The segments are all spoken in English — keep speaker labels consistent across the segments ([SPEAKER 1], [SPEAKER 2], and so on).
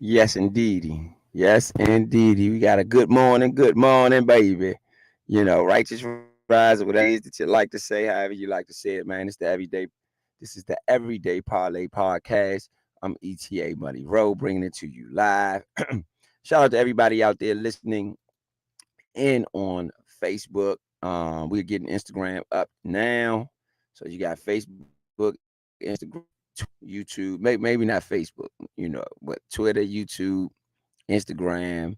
[SPEAKER 1] Yes, indeedy. Yes, indeedy. We got a good morning, baby. Righteous rise, or whatever it is that you like to say, however you like to say it, man. This is the Everyday Parlay Podcast. I'm ETA Money Row, bringing it to you live. Shout out to everybody out there listening in on Facebook. We're getting Instagram up now. So you got Facebook, Instagram, YouTube, maybe not Facebook, but Twitter, YouTube, Instagram,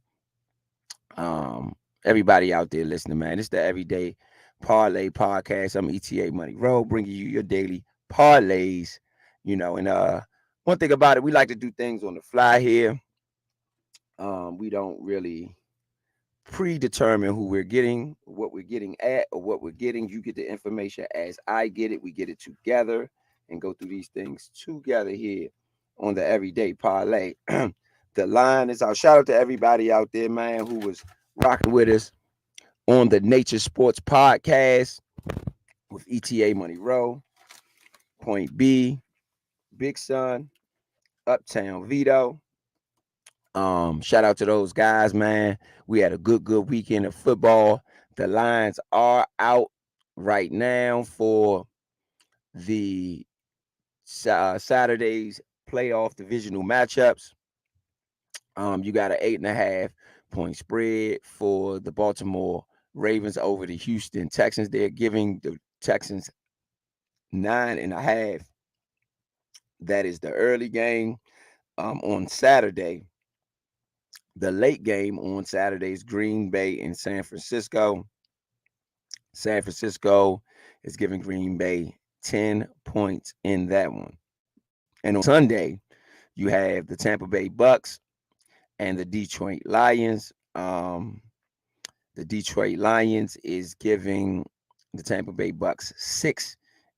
[SPEAKER 1] um, everybody out there listening, man. It's the Everyday Parlay Podcast. I'm ETA Money Row, bringing you your daily parlays. And one thing about it, we like to do things on the fly here. We don't really predetermine who we're getting, what we're getting at, or what we're getting. You get the information as I get it. We get it together and go through these things together here on the Everyday Parlay. The line is out. Shout out to everybody out there, man, who was rocking with us on the Nature Sports Podcast with ETA Money Row, Point B, Big Son, Uptown Vito. Shout out to those guys, man. We had a good weekend of football. The lines are out right now for the Saturday's playoff divisional matchups. You got an 8.5 point spread for the Baltimore Ravens over the Houston Texans. They're giving the Texans 9.5. That is the early game on Saturday. The late game on Saturday is Green Bay and San Francisco. San Francisco is giving Green Bay 10 points in that one. And on Sunday, you have the Tampa Bay Bucks and the Detroit Lions. The Detroit Lions is giving the Tampa Bay Bucks 6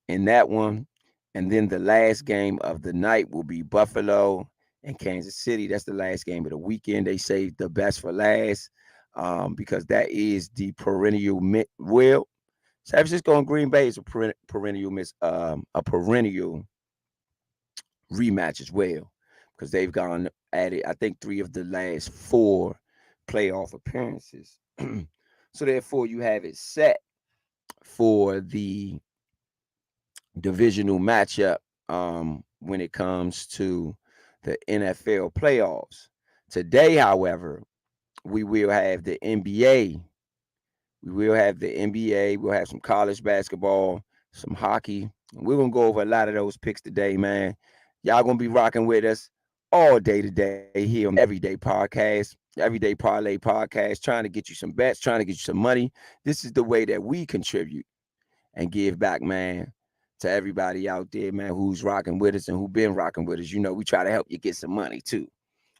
[SPEAKER 1] in that one. And then the last game of the night will be Buffalo and Kansas City. That's the last game of the weekend. They saved the best for last because that is the perennial well. San Francisco and Green Bay is a perennial rematch as well because they've gone at it. I think 3 of the last 4 playoff appearances. So therefore, you have it set for the divisional matchup when it comes to the NFL playoffs. Today, however, we will have the NBA. We will have the NBA. We'll have some college basketball, some hockey. We're going to go over a lot of those picks today, man. Y'all going to be rocking with us all day today here on the Everyday Podcast, Everyday Parlay Podcast, trying to get you some bets, trying to get you some money. This is the way that we contribute and give back, man, to everybody out there, man, who's rocking with us and who been rocking with us. We try to help you get some money too.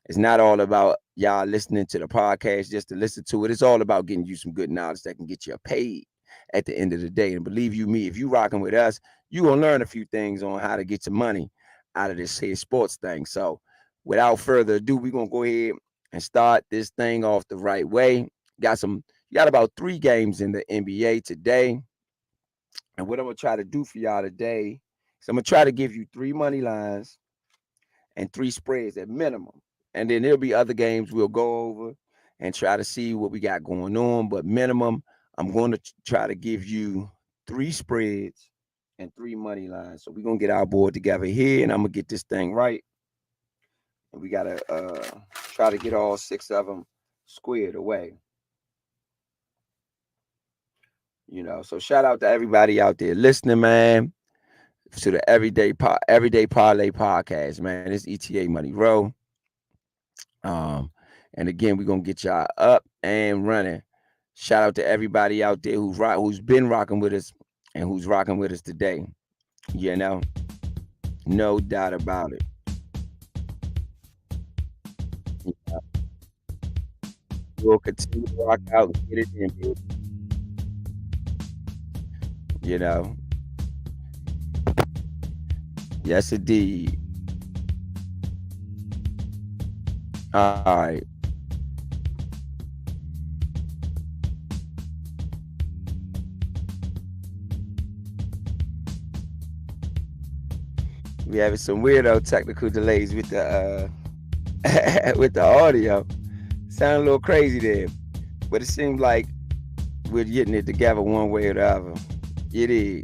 [SPEAKER 1] It's not all about y'all listening to the podcast just to listen to it. It's all about getting you some good knowledge that can get you paid at the end of the day. And believe you me, if you rocking with us, you gonna learn a few things on how to get some money out of this here sports thing. So without further ado, we're gonna go ahead and start this thing off the right way. You got about 3 games in the NBA today. And what I'm gonna try to do for y'all today is I'm gonna try to give you 3 money lines and 3 spreads at minimum. And then there'll be other games we'll go over and try to see what we got going on. But minimum, I'm going to try to give you 3 spreads and 3 money lines. So we're gonna get our board together here, and I'm gonna get this thing right. And we gotta try to get all 6 of them squared away. So shout out to everybody out there listening, man, to the Everyday Parlay Podcast, man. It's ETA Money Row. And again, we're gonna get y'all up and running. Shout out to everybody out there who's been rocking with us and who's rocking with us today. You know, no doubt about it. We'll continue to rock out and get it in, baby. You know, yes, indeed. All right. We having some weirdo technical delays with the with the audio. Sound a little crazy there, but it seems like we're getting it together one way or the other. It is.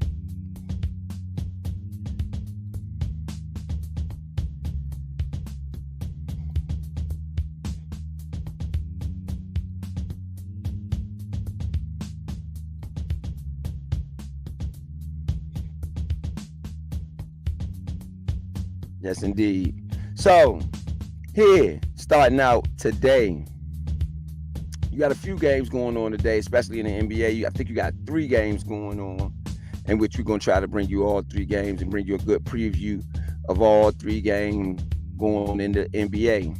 [SPEAKER 1] Yes, indeed. So, here, starting out today, you got a few games going on today, especially in the NBA. I think you got 3 games going on, in which we're going to try to bring you all 3 games and bring you a good preview of all 3 games going on in the NBA.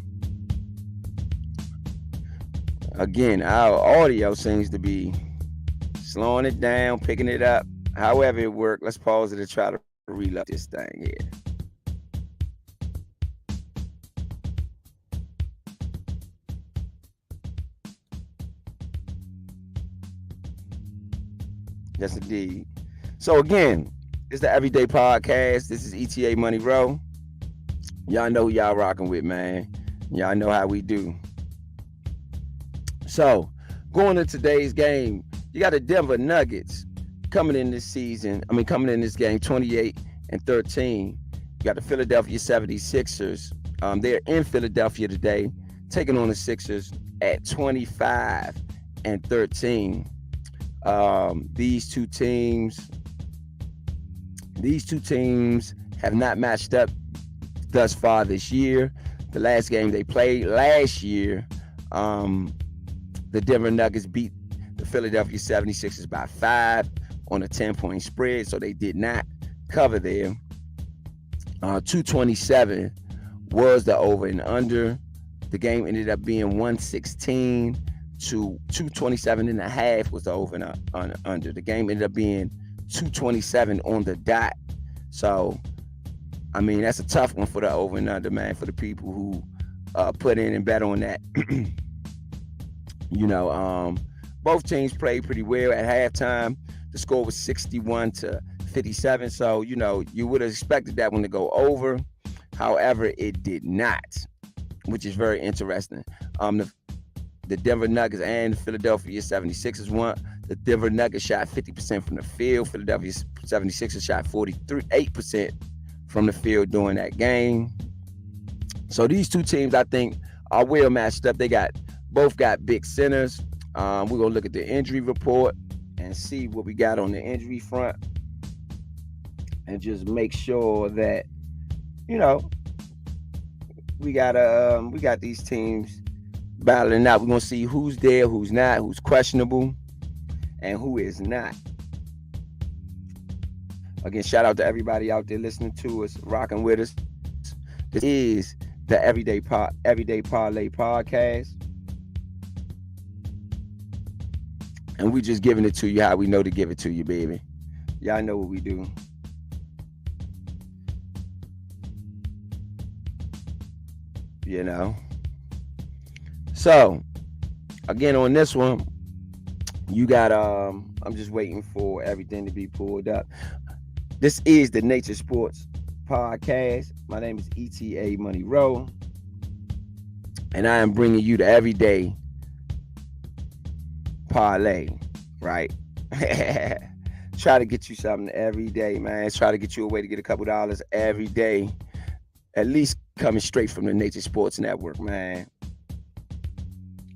[SPEAKER 1] Again, our audio seems to be slowing it down, picking it up. However it worked, let's pause it and try to reload this thing here. Yes, indeed. So again, it's the Everyday Podcast. This is ETA Money Row. Y'all know who y'all rocking with, man. Y'all know how we do. So, going to today's game, you got the Denver Nuggets coming in this season. Coming in this game 28-13. You got the Philadelphia 76ers. They're in Philadelphia today, taking on the Sixers at 25-13. These two teams have not matched up thus far this year. The last game they played last year, the Denver Nuggets beat the Philadelphia 76ers by 5 on a 10-point spread, so they did not cover there. 227 was the over and under. The game ended up being 116 to 227.5 was the over and under. The game ended up being 227 on the dot. So, that's a tough one for the over and under, man, for the people who put in and bet on that. Both teams played pretty well at halftime. The score was 61-57. So, you would have expected that one to go over. However, it did not, which is very interesting. The Denver Nuggets and the Philadelphia 76ers won. The Denver Nuggets shot 50% from the field. Philadelphia 76ers shot 48% from the field during that game. So these two teams, I think, are well matched up. They both got big centers. We're going to look at the injury report and see what we got on the injury front and just make sure that, we got these teams battling out. We're going to see who's there, who's not, who's questionable, and who is not. Again, shout out to everybody out there listening to us, rocking with us. This is the Everyday Parlay Podcast. And we just giving it to you how we know to give it to you, baby. Y'all know what we do. So, again, on this one, you got, I'm just waiting for everything to be pulled up. This is the Nature Sports Podcast. My name is ETA Money Row, and I am bringing you the Everyday Parlay, right? Try to get you something every day, man. Try to get you a way to get a couple dollars every day, at least coming straight from the Nature Sports Network, man.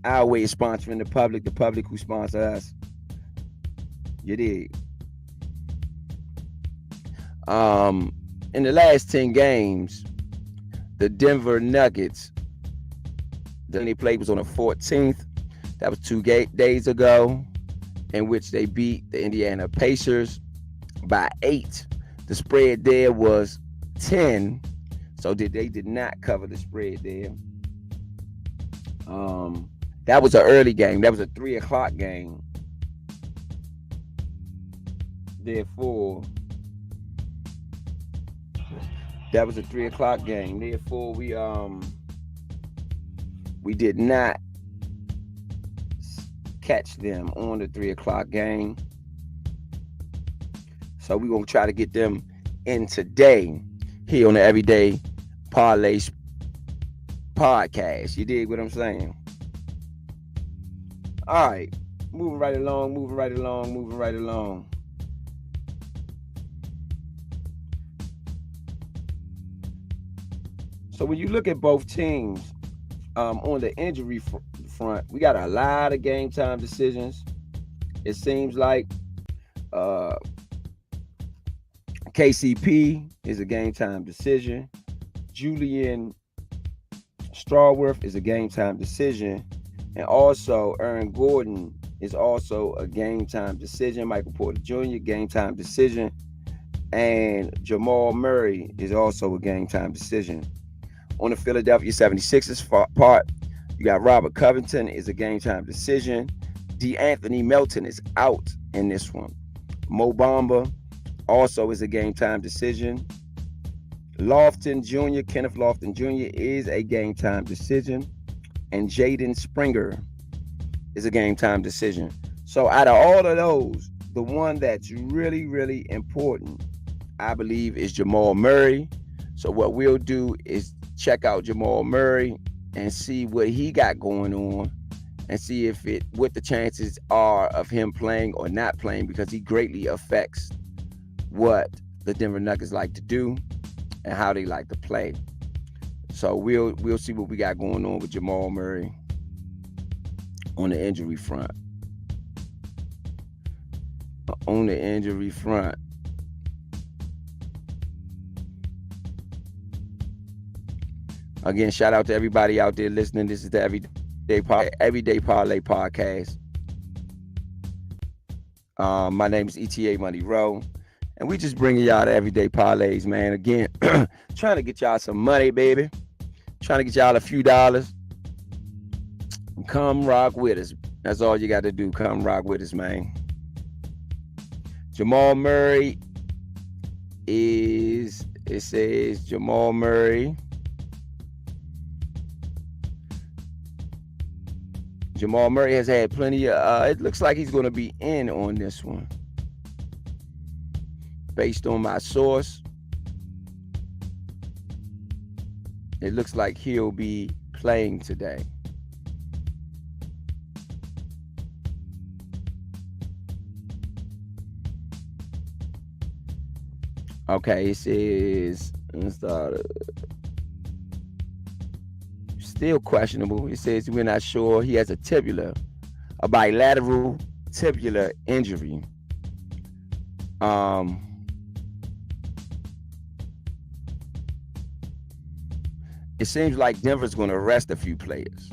[SPEAKER 1] Our way is sponsoring the public who sponsor us. You dig? In the last 10 games, the Denver Nuggets, they played was on the 14th. That was 2 days ago, in which they beat the Indiana Pacers by 8. The spread there was 10, so they did not cover the spread there. That was an early game. That was a 3 o'clock game. Therefore, that was a 3 o'clock game. Therefore, we did not catch them on the 3 o'clock game. So we're going to try to get them in today here on the Everyday Parlay podcast. You dig what I'm saying? All right. Moving right along, moving right along, moving right along. So when you look at both teams, on the injury front, we got a lot of game time decisions. It seems like uh, KCP is a game time decision. Julian Strawworth is a game time decision. And also, Aaron Gordon is also a game time decision. Michael Porter Jr., game time decision. And Jamal Murray is also a game time decision. On the Philadelphia 76ers part, you got Robert Covington is a game time decision. DeAnthony Melton is out in this one. Mo Bamba also is a game time decision. Kenneth Lofton Jr. is a game time decision. And Jaden Springer is a game time decision. So out of all of those, the one that's really, really important, I believe, is Jamal Murray. So what we'll do is check out Jamal Murray and see what he got going on and see what the chances are of him playing or not playing, because he greatly affects what the Denver Nuggets like to do and how they like to play. So we'll see what we got going on with Jamal Murray on the injury front. On the injury front. Again, shout out to everybody out there listening. This is the Everyday Parlay podcast. My name is ETA Money Rowe, and we just bringing y'all the Everyday Parlays, man. Again, trying to get y'all some money, baby. Trying to get y'all a few dollars. Come rock with us. That's all you got to do. Come rock with us, man. Jamal Murray it says Jamal Murray. Jamal Murray has had plenty of, it looks like he's going to be in on this one. Based on my source, it looks like he'll be playing today. Okay, it says, still questionable. It says we're not sure. He has a bilateral tibular injury. It seems like Denver's going to rest a few players.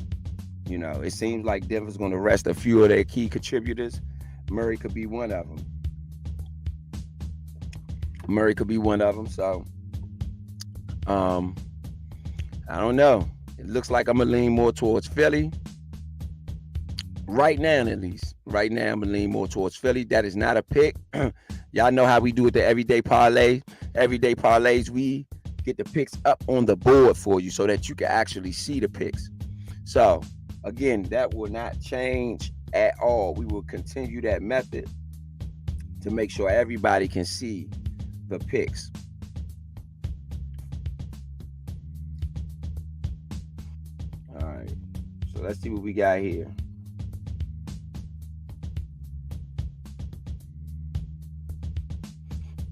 [SPEAKER 1] You know, it seems like Denver's going to rest a few of their key contributors. Murray could be one of them. So, I don't know. It looks like I'm going to lean more towards Philly. Right now, at least. Right now, I'm going to lean more towards Philly. That is not a pick. Y'all know how we do it, the Everyday Parlay. Everyday Parlays, we get the picks up on the board for you so that you can actually see the picks. So, again, that will not change at all. We will continue that method to make sure everybody can see the picks. All right. So, let's see what we got here.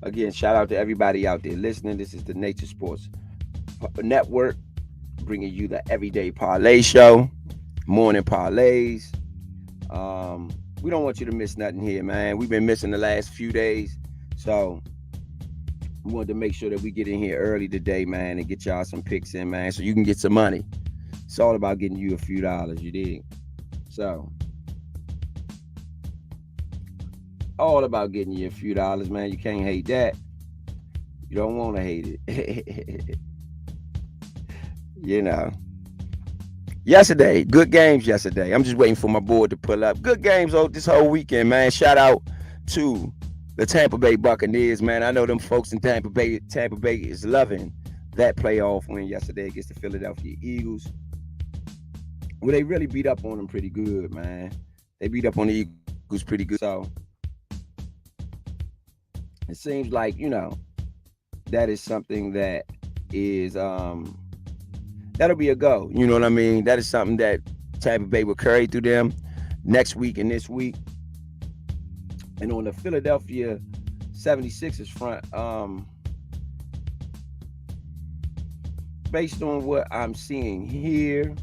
[SPEAKER 1] Again, shout out to everybody out there listening. This is the Nature Sports Network, bringing you the Everyday Parlay Show, morning parlays. We don't want you to miss nothing here, man. We've been missing the last few days, so we wanted to make sure that we get in here early today, man, and get y'all some picks in, man, so you can get some money. It's all about getting you a few dollars, you dig? So, all about getting you a few dollars, man. You can't hate that. You don't want to hate it. You know. Yesterday, good games yesterday. I'm just waiting for my board to pull up. Good games this whole weekend, man. Shout out to the Tampa Bay Buccaneers, man. I know them folks in Tampa Bay is loving that playoff win yesterday against the Philadelphia Eagles. Well, they really beat up on them pretty good, man. They beat up on the Eagles pretty good. So, it seems like, you know, that is something that is that'll be a go. You know what I mean? That is something that Tampa Bay will carry through them next week and this week. And on the Philadelphia 76ers front, based on what I'm seeing here,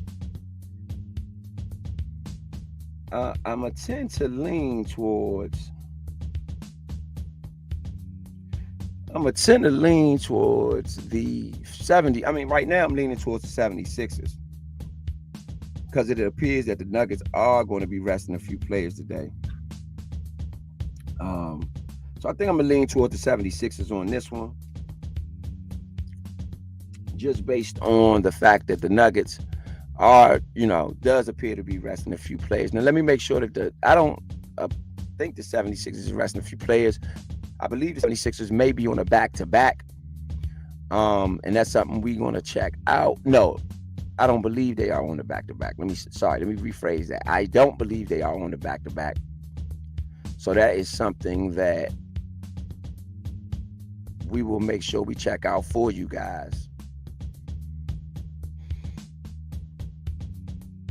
[SPEAKER 1] I'm a tend to lean towards. I'm gonna tend to lean towards the 70. I mean, right now I'm leaning towards the 76ers because it appears that the Nuggets are going to be resting a few players today. So I think I'm gonna lean towards the 76ers on this one, just based on the fact that the Nuggets are, does appear to be resting a few players. Now let me make sure that I don't think the 76ers is resting a few players. I believe the 76ers may be on a back-to-back. And that's something we're going to check out. No, I don't believe they are on the back-to-back. Let me rephrase that. I don't believe they are on the back-to-back. So that is something that we will make sure we check out for you guys.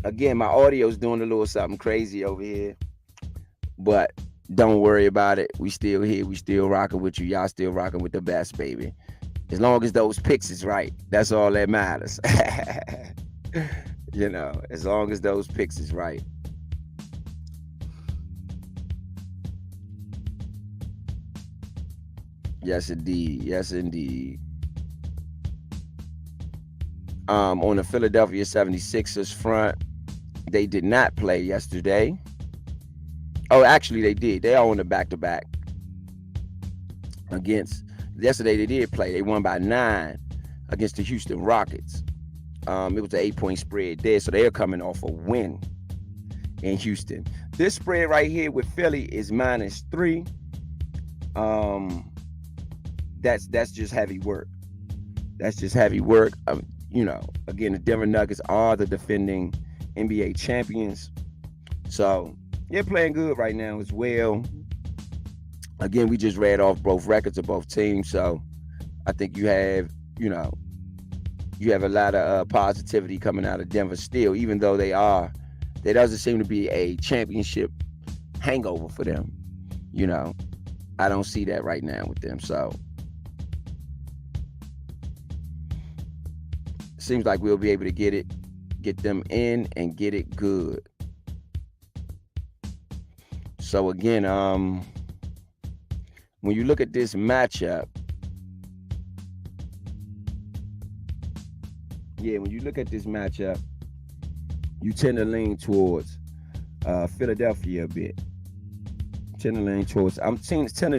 [SPEAKER 1] Again, my audio is doing a little something crazy over here, but don't worry about it. We still here. We still rocking with you. Y'all still rocking with the best, baby. As long as those picks is right, that's all that matters. As long as those picks is right. Yes, indeed. Yes, indeed. On the Philadelphia 76ers front, they did not play yesterday. Oh, actually, they did. They are on the back-to-back against. Yesterday, they did play. They won by 9 against the Houston Rockets. It was an 8-point spread there, so they are coming off a win in Houston. This spread right here with Philly is -3. That's just heavy work. That's just heavy work. Again, the Denver Nuggets are the defending NBA champions, so they're playing good right now as well. Again, we just read off both records of both teams, so I think you have a lot of positivity coming out of Denver still, even though there doesn't seem to be a championship hangover for them. I don't see that right now with them, so seems like we'll be able to get them in and get it good. So again, when you look at this matchup, you tend to lean towards Philadelphia a bit. I'm tending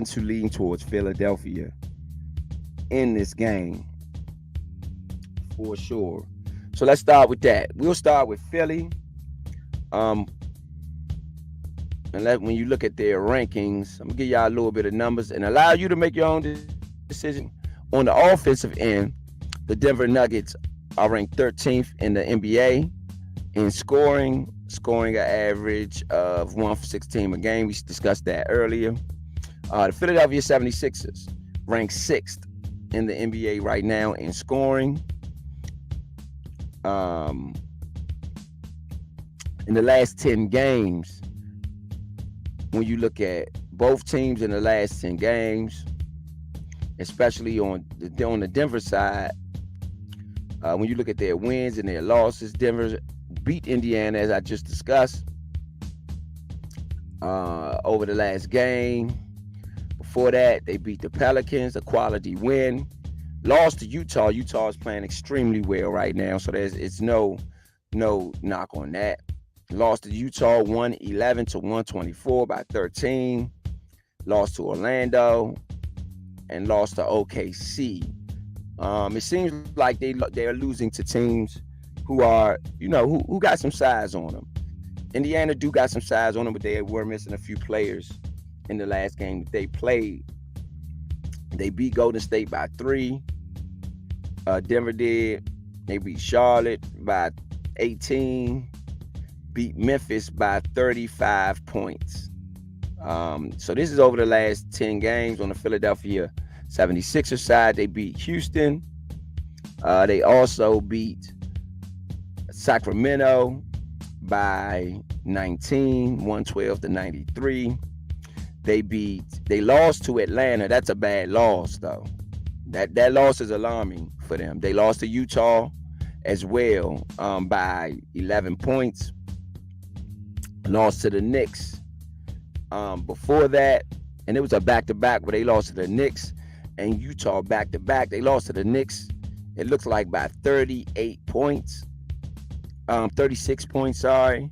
[SPEAKER 1] to lean towards Philadelphia in this game for sure. So let's start with that. We'll start with Philly. When you look at their rankings, I'm gonna give y'all a little bit of numbers and allow you to make your own decision. On the offensive end, the Denver Nuggets are ranked 13th in the NBA in scoring an average of 1 for 16 a game. We discussed that earlier. The Philadelphia 76ers ranked 6th in the NBA right now in scoring. In the last 10 games, when you look at both teams in the last 10 games, especially on the Denver side, when you look at their wins and their losses, Denver beat Indiana, as I just discussed, over the last game. Before that, they beat the Pelicans, a quality win. Lost to Utah. Utah is playing extremely well right now, so it's no knock on that. Lost to Utah 111 to 124 by 13. Lost to Orlando and lost to OKC. It seems like they're losing to teams who are, who got some size on them. Indiana do got some size on them, but they were missing a few players in the last game that they played. They beat Golden State by 3. Denver did. They beat Charlotte by 18. Beat Memphis by 35 points. So this is over the last 10 games. On the Philadelphia 76ers side, they beat Houston. They also beat Sacramento by 19, 112-93. They lost to Atlanta. That's a bad loss, though. That loss is alarming for them. They lost to Utah as well, by 11 points. Lost to the Knicks before that, and it was a back-to-back where they lost to the Knicks and Utah back-to-back. They lost to the Knicks, it looks like, by 38 points. 36 points, sorry.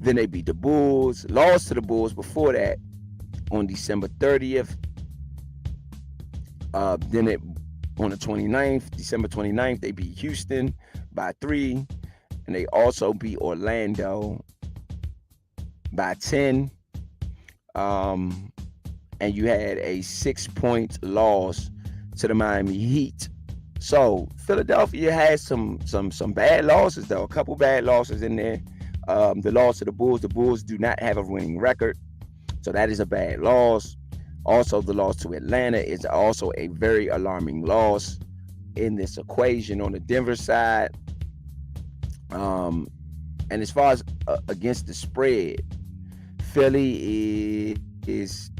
[SPEAKER 1] Then they beat the Bulls, lost to the Bulls before that on December 30th. Then on the 29th, December 29th, they beat Houston by 3, and they also beat Orlando by 10. And you had a 6-point loss to the Miami Heat. So Philadelphia has some bad losses, though. A couple bad losses in there. The loss to the Bulls. The Bulls do not have a winning record, so that is a bad loss. Also, the loss to Atlanta is also a very alarming loss in this equation on the Denver side. And as far as against the spread, Philly is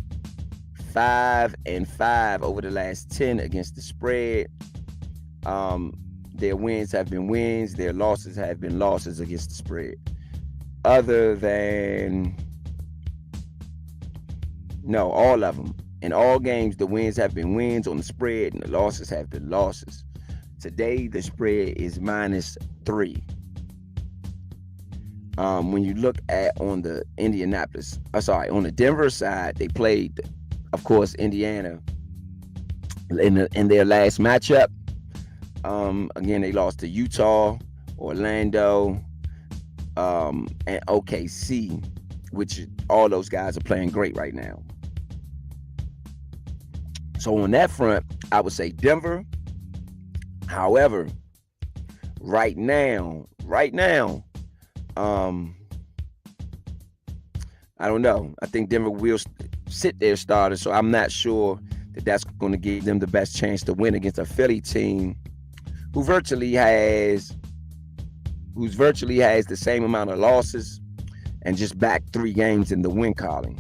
[SPEAKER 1] 5-5 over the last 10 against the spread. Their wins have been wins. Their losses have been losses against the spread. Other than, no, all of them. In all games, the wins have been wins on the spread and the losses have been losses. Today, the spread is -3. When you look at on the on the Denver side, they played, of course, Indiana in their last matchup. Again, they lost to Utah, Orlando, and OKC, which all those guys are playing great right now. So on that front, I would say Denver. However, right now, I don't know. I think Denver will sit their starters, so I'm not sure that that's going to give them the best chance to win against a Philly team who virtually has the same amount of losses and just back 3 games in the win column.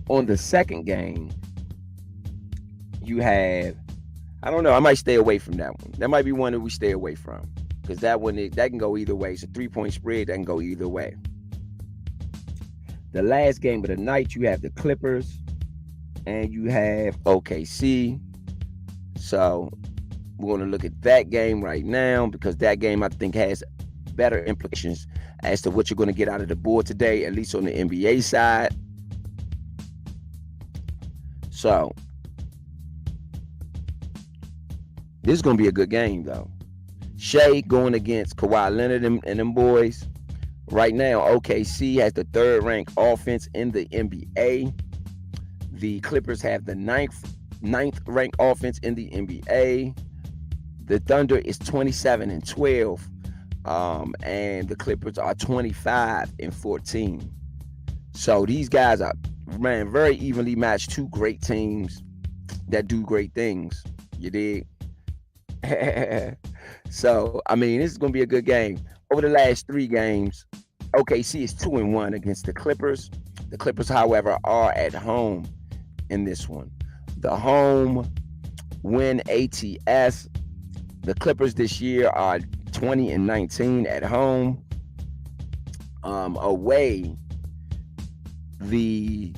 [SPEAKER 1] On the second game, you have, I don't know, I might stay away from that one. That might be one that we stay away from, because that one, that can go either way. It's a 3-point spread that can go either way. The last game of the night, you have the Clippers and you have OKC. So we're going to look at that game right now, because that game, I think, has better implications as to what you're going to get out of the board today, at least on the NBA side. So this is going to be a good game, though. Shea going against Kawhi Leonard and them boys. Right now, OKC has the 3rd ranked offense in the NBA. The Clippers have the 9th ranked offense in the NBA. The Thunder is 27-12, and the Clippers are 25-14. So these guys are, man, very evenly matched. 2 great teams that do great things. You dig? So, I mean, this is going to be a good game. Over the last 3 games, OKC is 2-1 against the Clippers. The Clippers, however, are at home in this one. The home win ATS. The Clippers this year are 20-19 at home. Away, the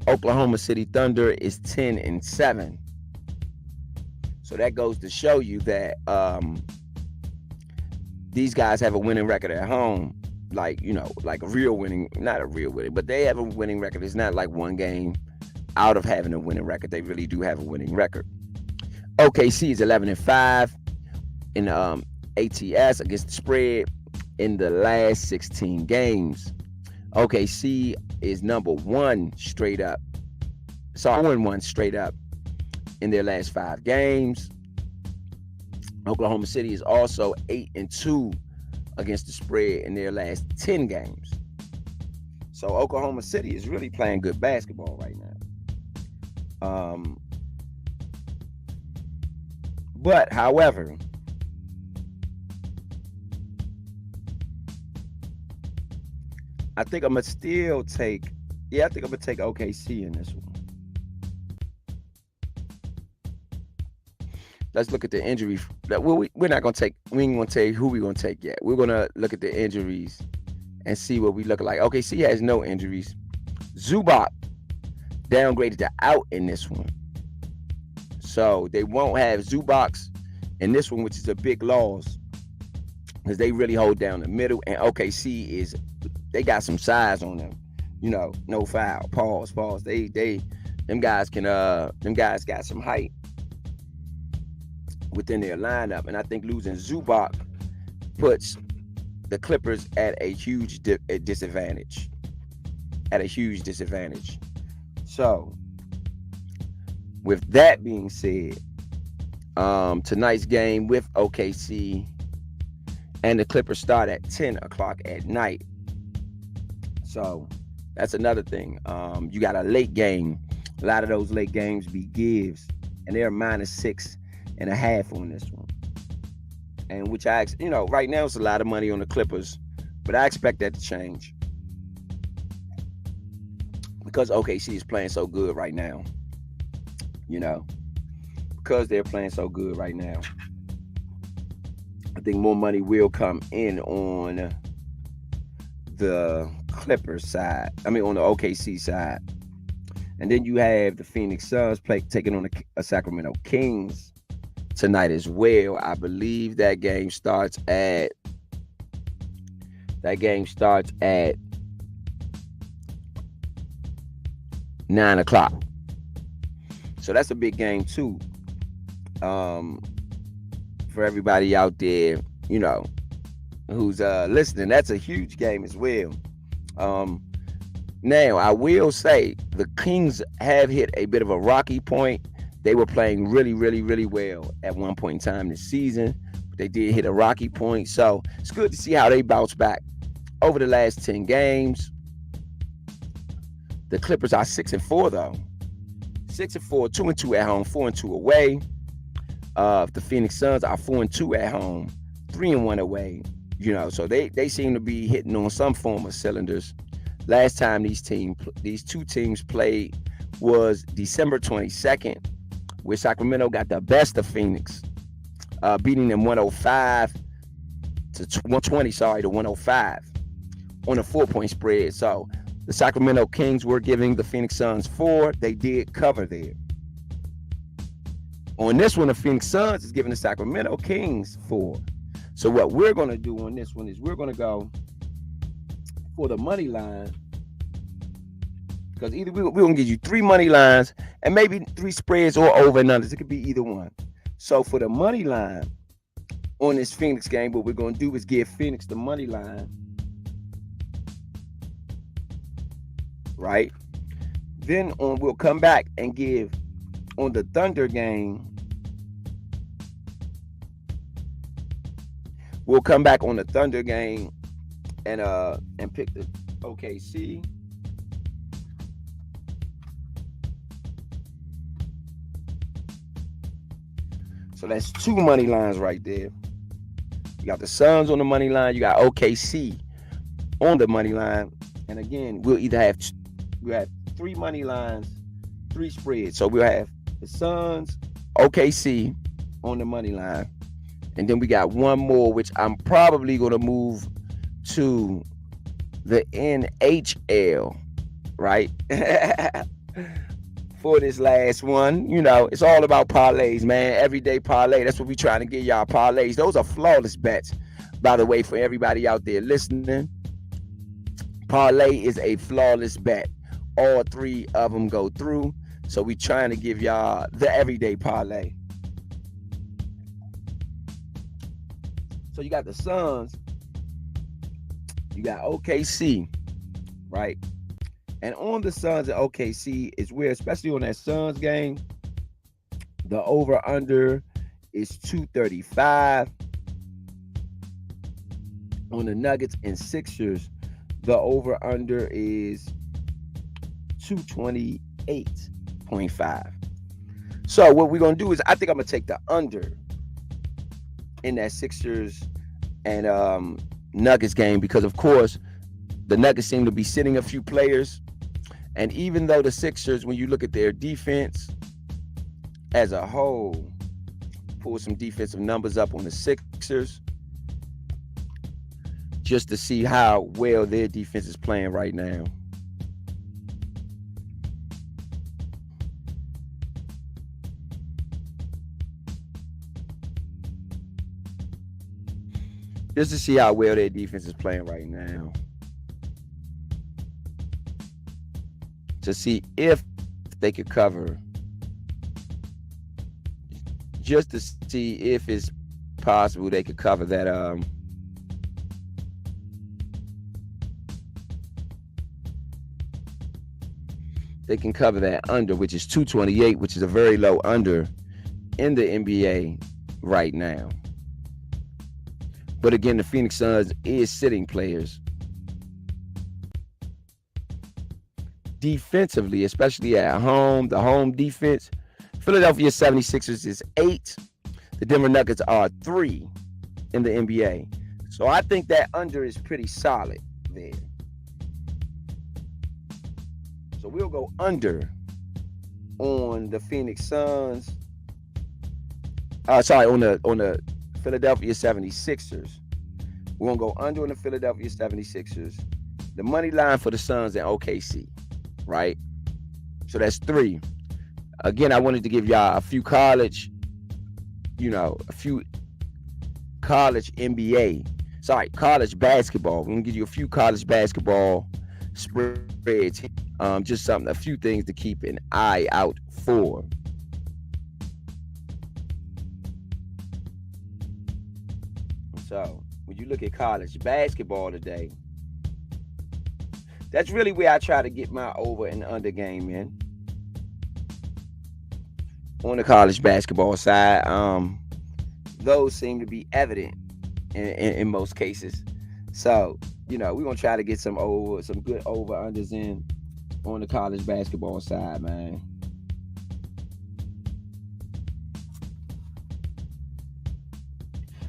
[SPEAKER 1] Oklahoma City Thunder is 10-7. So that goes to show you that these guys have a winning record at home. Like, you know, like a real winning, not a real winning, but they have a winning record. It's not like one game out of having a winning record. They really do have a winning record. OKC is 11-5 in ATS against the spread in the last 16 games. OKC is number 1 straight up. So 0-1 straight up in their last 5 games. Oklahoma City is also 8-2 against the spread in their last 10 games. So Oklahoma City is really playing good basketball right now. But however, I think I'm gonna still take. Yeah, I think I'm gonna take OKC in this one. Let's look at the injury. We're not gonna take. We ain't gonna tell you who we're gonna take yet. We're gonna look at the injuries and see what we look like. OKC has no injuries. Zubac downgraded to out in this one, so they won't have Zubac in this one, which is a big loss because they really hold down the middle. And OKC is they got some size on them. No foul. Pause. Them guys got some height within their lineup, and I think losing Zubac puts the Clippers at a huge disadvantage. So, with that being said, tonight's game with OKC and the Clippers start at 10 o'clock at night. So that's another thing. You got a late game. A lot of those late games be gives, and they're -6.5 on this one. And which right now it's a lot of money on the Clippers, but I expect that to change because OKC is playing so good right now. Because they're playing so good right now, I think more money will come in on the Clippers side. On the OKC side. And then you have the Phoenix Suns taking on the Sacramento Kings tonight as well. I believe that game starts at 9 o'clock. So that's a big game too. For everybody out there, who's listening, that's a huge game as well. Now, I will say the Kings have hit a bit of a rocky point. They were playing really, really, really well at one point in time this season. But they did hit a rocky point. So it's good to see how they bounce back over the last 10 games. The Clippers are 6-4, though. 6-4, 2-2 at home, 4-2 away. The Phoenix Suns are 4-2 at home, 3-1 away. So they seem to be hitting on some form of cylinders. Last time these two teams played was December 22nd, where Sacramento got the best of Phoenix, beating them 105 to 120, to 105 on a 4-point spread. So the Sacramento Kings were giving the Phoenix Suns 4. They did cover there. On this one, the Phoenix Suns is giving the Sacramento Kings 4. So what we're going to do on this one is we're going to go for the money line, because either we're going to give you 3 money lines and maybe 3 spreads or over and unders. It could be either one. So for the money line on this Phoenix game, what we're going to do is give Phoenix the money line, right? Then we'll come back and give on the Thunder game. We'll come back on the Thunder game and pick the OKC. So that's 2 money lines right there. You got the Suns on the money line. You got OKC on the money line. And again, we'll have 3 money lines, 3 spreads. So we'll have the Suns, OKC on the money line. And then we got one more, which I'm probably going to move to the NHL, right? For this last one. It's all about parlays, man. Everyday parlay. That's what we trying to get y'all, parlays. Those are flawless bets, by the way, for everybody out there listening. Parlay is a flawless bet. All 3 of them go through. So we trying to give y'all the everyday parlay. So you got the Suns, you got OKC, right? And on the Suns and OKC is where, especially on that Suns game, the over-under is 235. On the Nuggets and Sixers, the over-under is 228.5. So what we're going to do is I think I'm going to take the under in that Sixers and Nuggets game, because of course The Nuggets seem to be sitting a few players. And even though the Sixers, when you look at their defense as a whole, pull some defensive numbers up on the Sixers just to see how well their defense is playing right now. Just to see how well their defense is playing right now. To see if they could cover. Just to see if it's possible they could cover that they can cover that under, which is 228, which is a very low under in the NBA right now. But again, the Phoenix Suns is sitting players. Defensively, especially at home, the home defense, Philadelphia 76ers is 8. The Denver Nuggets are 3 in the NBA. So I think that under is pretty solid there. So we'll go under on the Phoenix Suns. On the Philadelphia 76ers. We're going to go under on the Philadelphia 76ers. The money line for the Suns and OKC, right? So that's 3. Again, I wanted to give y'all a few college NBA. College basketball. We're going to give you a few college basketball spreads. Just a few things to keep an eye out for. So when you look at college basketball today, that's really where I try to get my over and under game in. On the college basketball side, those seem to be evident in most cases. So, we're going to try to get some good over-unders in on the college basketball side, man.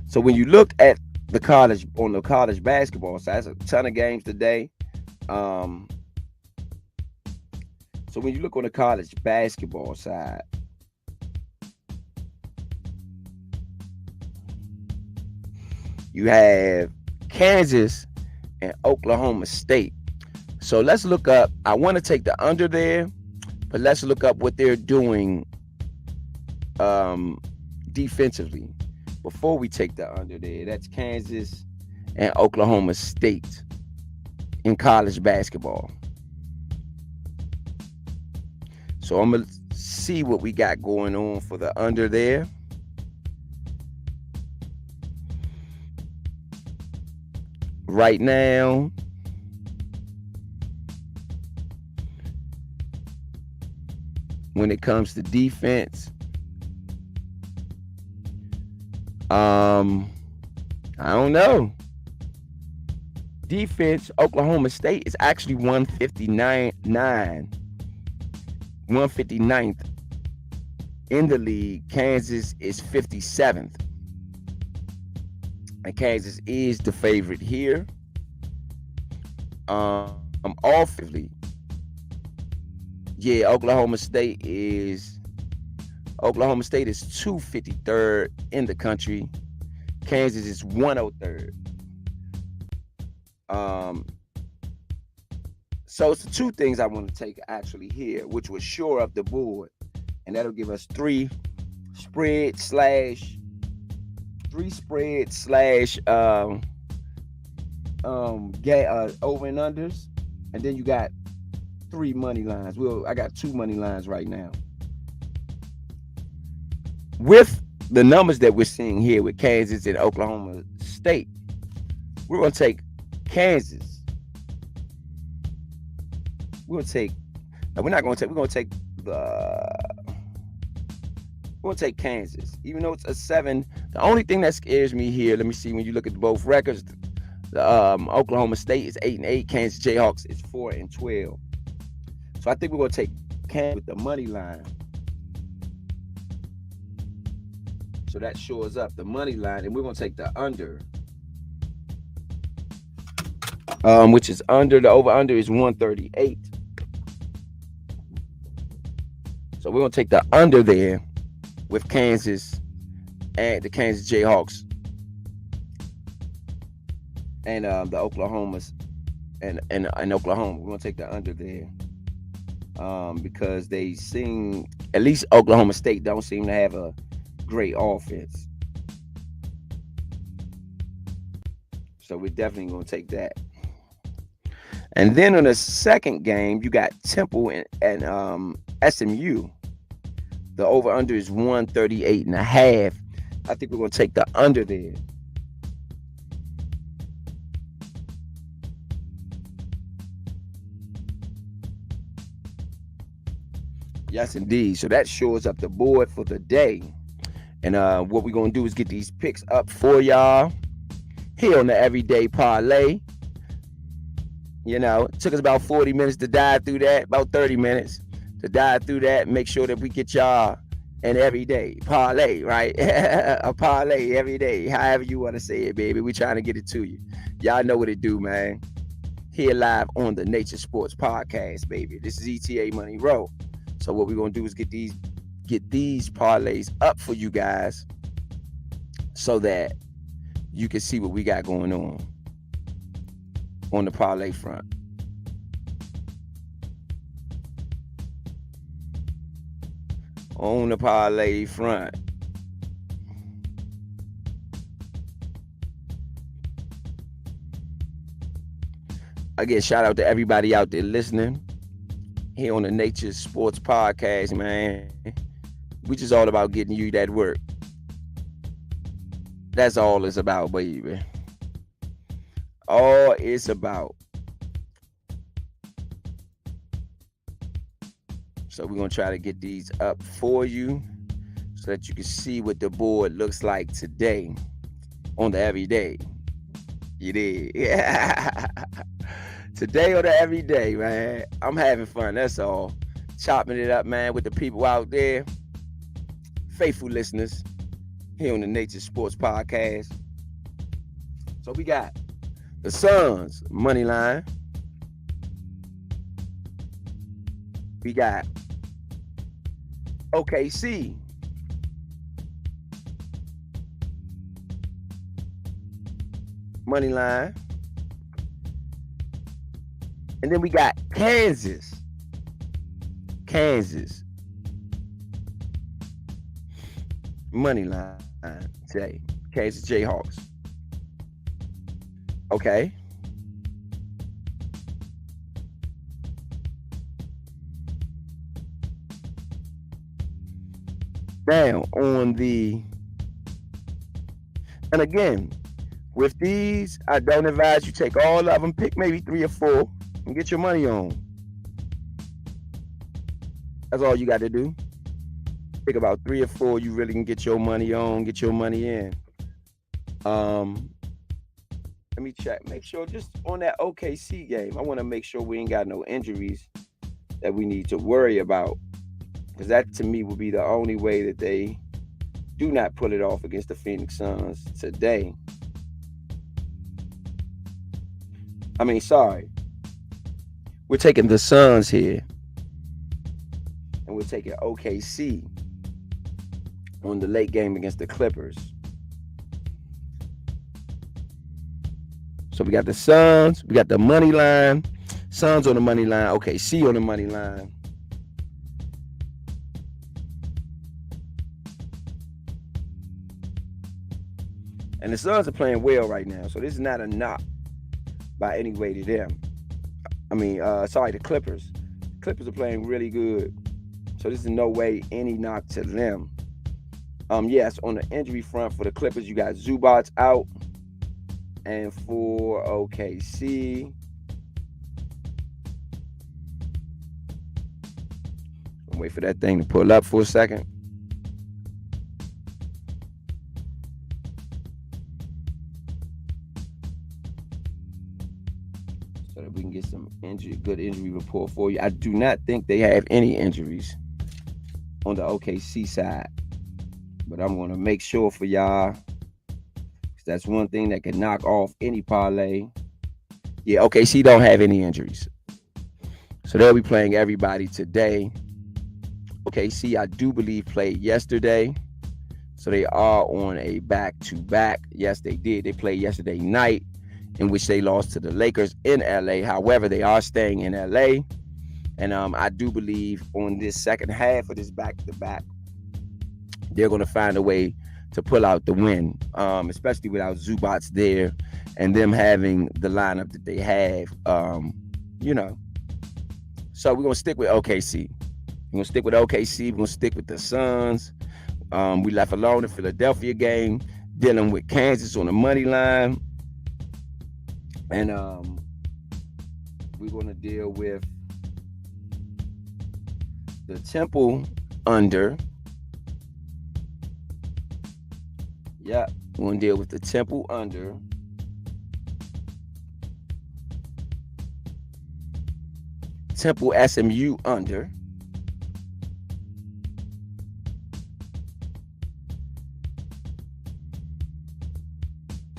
[SPEAKER 1] So when you look at the college basketball side, there's a ton of games today. So when you look on the college basketball side, you have Kansas and Oklahoma State. So let's look up. I want to take the under there, but let's look up what they're doing defensively before we take the under there. That's Kansas and Oklahoma State in college basketball. So I'm going to see what we got going on for the under there. Right now, when it comes to defense, I don't know. Defense, Oklahoma State is actually 159th in the league. Kansas is 57th. And Kansas is the favorite here. Offensively, yeah, Oklahoma State is 253rd in the country. Kansas is 103rd. So it's the two things I want to take actually here, which will shore up the board, and that'll give us 3 spread slash over and unders, and then you got 3 money lines. I got 2 money lines right now. With the numbers that we're seeing here with Kansas and Oklahoma State, we're going to take Kansas. We're going to take Kansas. Even though it's a 7, the only thing that scares me here, let me see, when you look at both records, the Oklahoma State is 8-8, Kansas Jayhawks is 4-12. So I think we're going to take Kansas with the money line. So that shores up the money line, and we're going to take the under which is under. The over-under is 138. So we're going to take the under there with Kansas and the Kansas Jayhawks and the Oklahomas and Oklahoma. We're going to take the under there because they seem, at least Oklahoma State don't seem to have a great offense. So we're definitely going to take that. And then on the second game, you got Temple and SMU. The over-under is 138.5. I think we're going to take the under there. Yes, indeed. So that shores up the board for the day. And what we're going to do is get these picks up for y'all here on the Everyday Parlay. You know, it took us about 40 minutes to dive through that, about 30 minutes to dive through that. Make sure that we get y'all an everyday parlay, right? A parlay every day, however you want to say it, baby. We trying to get it to you. Y'all know what it do, man. Here live on the Nature Sports Podcast, baby. This is ETA Money Row. So what we're gonna do is get these parlays up for you guys, so that you can see what we got going on the parlay front. On the parlay front. Again, shout out to everybody out there listening here on the Nature Sports Podcast, man. We just all about getting you that work. That's all it's about, baby. All it's about. So we're going to try to get these up for you so that you can see what the board looks like today on the Everyday. You did. Yeah. Today on the Everyday, man. I'm having fun, that's all. Chopping it up, man, with the people out there. Faithful listeners here on the Nature Sports Podcast. So we got the Suns money line. We got OKC money line. And then we got Kansas money line today. Kansas Jayhawks. Okay. Now and again, with these, I don't advise you take all of them. Pick maybe 3 or 4 and get your money on. That's all you got to do. Pick about 3 or 4 you really can get your money on, get your money in. Let me check. Make sure just on that OKC game, I want to make sure we ain't got no injuries that we need to worry about. Because that, to me, would be the only way that they do not pull it off against the Phoenix Suns today. We're taking the Suns here. And we're taking OKC on the late game against the Clippers. So we got the Suns. We got the money line. Suns on the money line. OKC on the money line. And the Suns are playing well right now. So this is not a knock by any way to them. The Clippers. Clippers are playing really good. So this is no way any knock to them. Yes, on the injury front for the Clippers, you got Zubats out. And for OKC, I'll wait for that thing to pull up for a second. So that we can get some good injury report for you. I do not think they have any injuries on the OKC side. But I'm going to make sure for y'all. That's one thing that can knock off any parlay. Yeah, OKC don't have any injuries. So they'll be playing everybody today. OKC, I do believe, played yesterday. So they are on a back-to-back. Yes, they did. They played yesterday night, in which they lost to the Lakers in LA. However, they are staying in LA. And I do believe on this second half of this back-to-back, they're going to find a way to pull out the win, especially without Zubats there and them having the lineup that they have. You know, so we're going to stick with OKC. We're going to stick with OKC. We're going to stick with the Suns. We left alone the Philadelphia game, dealing with Kansas on the money line. And we're going to deal with the Temple under. Yeah, we're going to deal with the Temple under. Temple SMU under.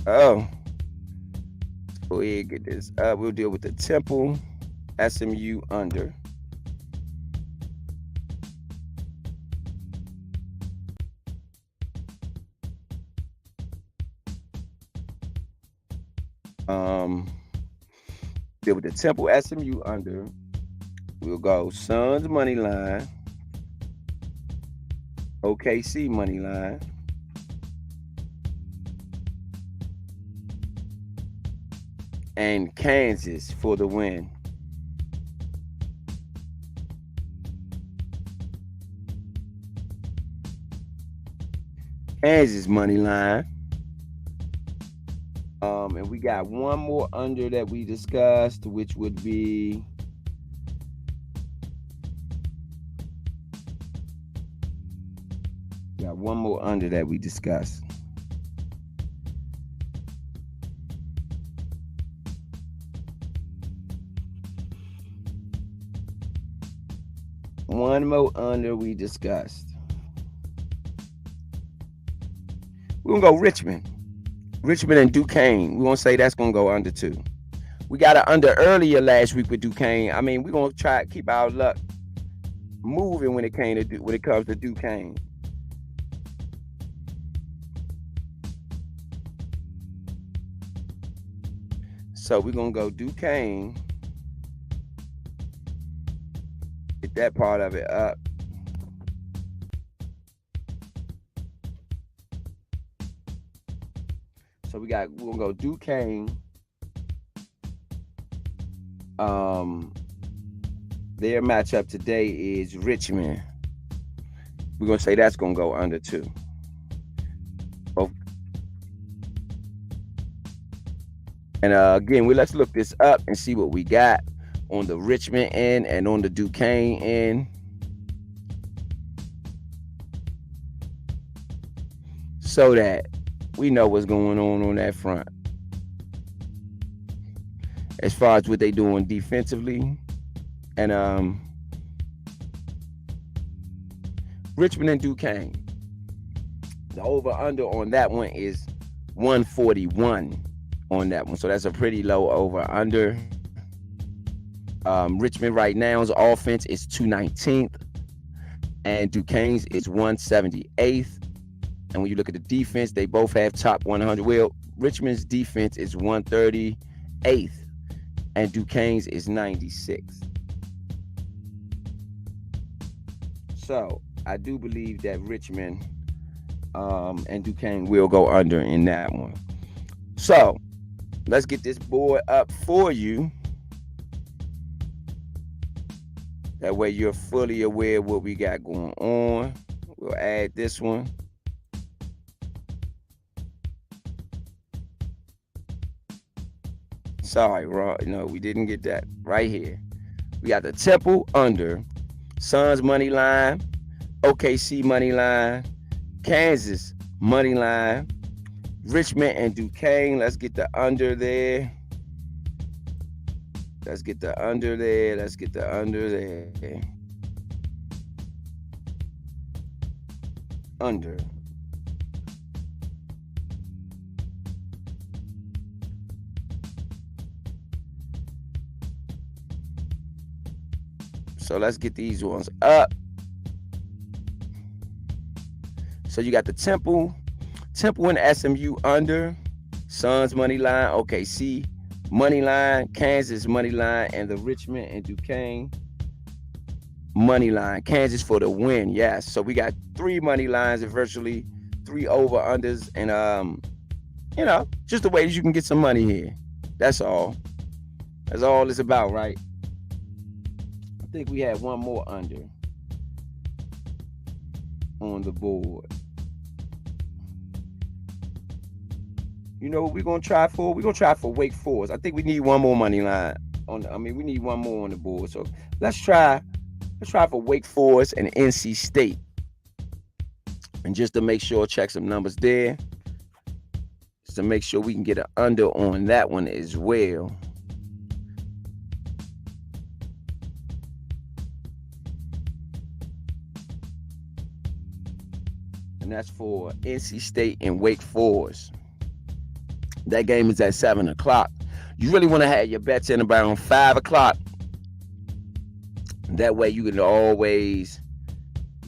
[SPEAKER 1] Oh, go ahead and get this. We'll deal with the Temple SMU under. Deal with the Temple SMU under. We'll go Suns money line, OKC money line, and Kansas for the win. Kansas money line. And we got one more under that we discussed, which would be one more under that we discussed. One more under we discussed. We're going to go Richmond. Richmond and Duquesne. We're going to say that's going to go under 2. We got an under earlier last week with Duquesne. I mean, we're going to try to keep our luck moving when it comes to Duquesne. So we're going to go Duquesne. Get that part of it up. So we're going to go Duquesne. Their matchup today is Richmond. We're going to say that's going to go under 2. And again, let's look this up and see what we got on the Richmond end and on the Duquesne end. So that we know what's going on that front. As far as what they doing defensively. And Richmond and Duquesne. The over-under on that one is 141 on that one. So that's a pretty low over-under. Richmond right now's offense is 219th. And Duquesne's is 178th. And when you look at the defense, they both have top 100. Well, Richmond's defense is 138th. And Duquesne's is 96th. So I do believe that Richmond and Duquesne will go under in that one. So let's get this board up for you. That way you're fully aware of what we got going on. We'll add this one. Sorry, Ron. No, we didn't get that. Right here. We got the Temple under. Suns money line. OKC money line. Kansas money line. Richmond and Duquesne. Let's get the under there. Let's get the under there. Let's get the under there. Under. So let's get these ones up. So you got the Temple and SMU under, Suns money line, OKC money line, Kansas money line, and the Richmond and Duquesne money line. Kansas for the win, yes. So we got 3 money lines and virtually 3 over unders, and just the ways you can get some money here. That's all. That's all it's about, right? I think we had one more under on the board. You know what we're gonna try for? We're gonna try for Wake Forest. I think we need one more money line we need one more on the board. So let's try for Wake Forest and NC State. And just to make sure, check some numbers there. Just to make sure we can get an under on that one as well. And that's for NC State and Wake Forest. That game is at 7 o'clock. You really want to have your bets in around 5 o'clock. That way you can always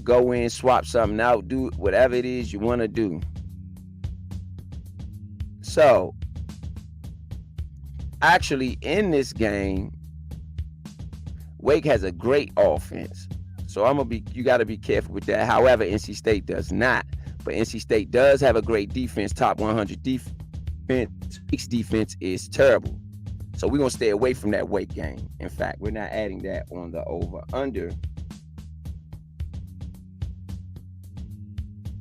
[SPEAKER 1] go in, swap something out, do whatever it is you want to do. So, actually, in this game, Wake has a great offense. So you got to be careful with that. However, NC State does not. But NC State does have a great defense, top 100 defense. Wake's defense is terrible. So we're going to stay away from that Wake game. In fact, we're not adding that on the over-under.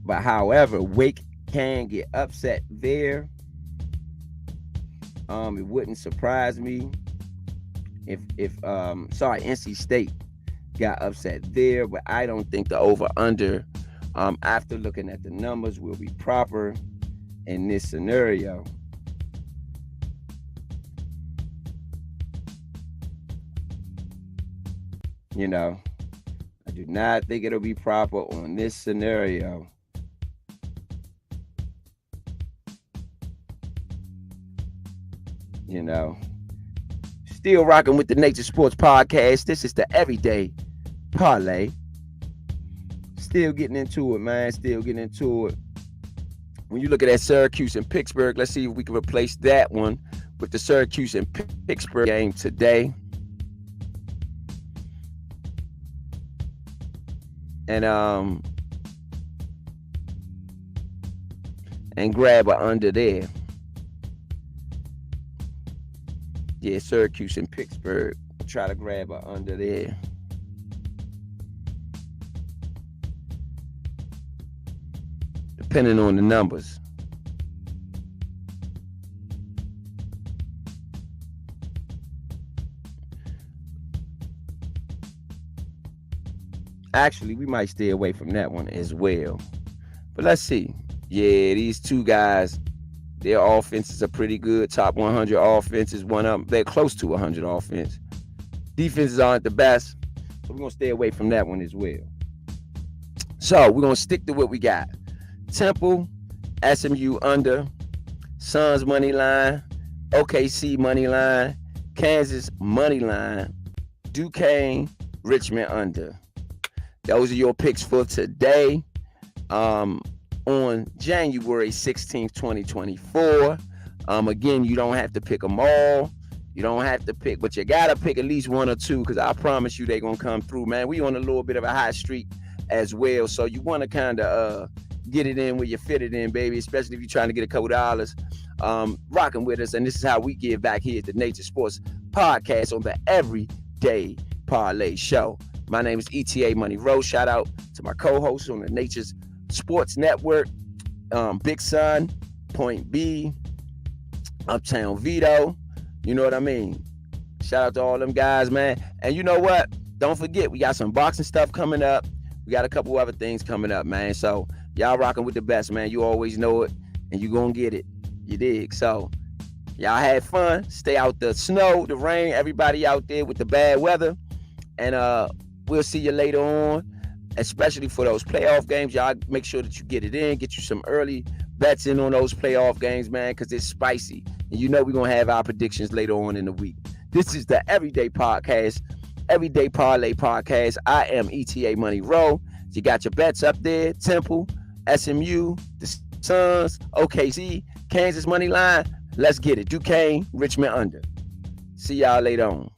[SPEAKER 1] But however, Wake can get upset there. It wouldn't surprise me if NC State got upset there, but I don't think the over-under, after looking at the numbers, will be proper in this scenario. I do not think it'll be proper on this scenario. Still rocking with the Nature Sports Podcast. This is the Everyday Parlay. Still getting into it, man. Still getting into it. When you look at that Syracuse and Pittsburgh, let's see if we can replace that one with the Syracuse and Pittsburgh game today. And grab a under there. Yeah, Syracuse and Pittsburgh. Try to grab a under there. Depending on the numbers. Actually, we might stay away from that one as well. But let's see. Yeah, these two guys, their offenses are pretty good. Top 100 offenses. They're close to 100 offense. Defenses aren't the best. So we're going to stay away from that one as well. So we're going to stick to what we got. Temple, SMU under, Suns money line, OKC money line, Kansas money line, Duquesne, Richmond under. Those are your picks for today. On January 16th, 2024. Again, you don't have to pick them all. You don't have to pick, but you got to pick at least one or two, because I promise you they're going to come through, man. We on a little bit of a hot streak as well. So you want to kind of get it in where you fit it in, baby, especially if you're trying to get a couple dollars. Rocking with us, and this is how we give back here at the Nature Sports Podcast on the Everyday Parlay Show. My name is ETA Money Rose. Shout out to my co-hosts on the Nature's Sports Network, Big Sun, Point B, Uptown Vito. You know what I mean? Shout out to all them guys, man. And you know what? Don't forget, we got some boxing stuff coming up. We got a couple other things coming up, man. So y'all rocking with the best, man. You always know it, and you gonna get it. You dig? So y'all had fun. Stay out the snow, the rain, everybody out there with the bad weather. And we'll see you later on, especially for those playoff games. Y'all make sure that you get it in, get you some early bets in on those playoff games, man, because it's spicy. And you know we're going to have our predictions later on in the week. This is the Everyday Podcast Everyday Parlay Podcast. I am ETA Money Row. You got your bets up there. Temple, SMU, the Suns, OKC, Kansas money line. Let's get it. Duquesne, Richmond under. See y'all later on.